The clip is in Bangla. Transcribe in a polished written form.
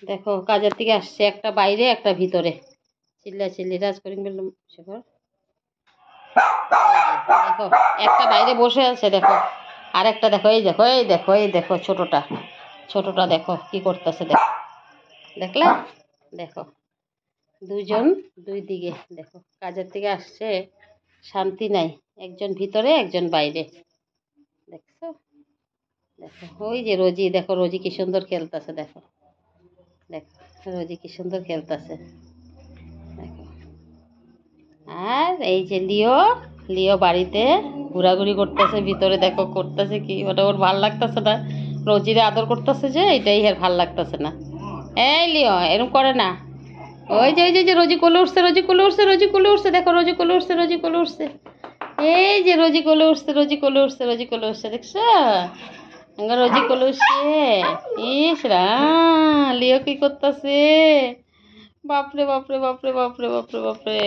দেখো কাজের থেকে আসছে, একটা বাইরে একটা ভিতরে, চিল্লি রাজ করিম বললাম শেখর। দেখো একটা বাইরে বসে আছে দেখো, আর একটা দেখো, এই দেখো ছোটটা দেখো কি করতেছে, দেখো দেখলে, দেখো দুজন দুই দিকে, দেখো কাজের থেকে আসছে, শান্তি নাই, একজন ভিতরে একজন বাইরে, দেখছো? দেখো ওই যে রোজি, দেখো রোজি কি সুন্দর খেলতেছে, দেখো দেখো রোজি কি সুন্দর খেলতেছে, দেখো। আর এই যে লিও, লিও বাড়িতে ঘোরাঘুরি করতেছে ভিতরে, দেখো করতেছে কি, ওটা ওর ভাল লাগতেছে না, রোজিরে আদর করতেছে যে, এটাই আর ভাল লাগতেছে না। এই লিও এরকম করে না, ওই যে রোজি কোলে উঠছে, দেখো রোজি কোলে উঠছে, এই যে রোজি কোলে উঠছে দেখছো, রোজি কোলে উঠছে। ইস রা, লিও কি করতেছে, বাপরে বাপরে বাপরে বাপরে বাপরে বাপরে।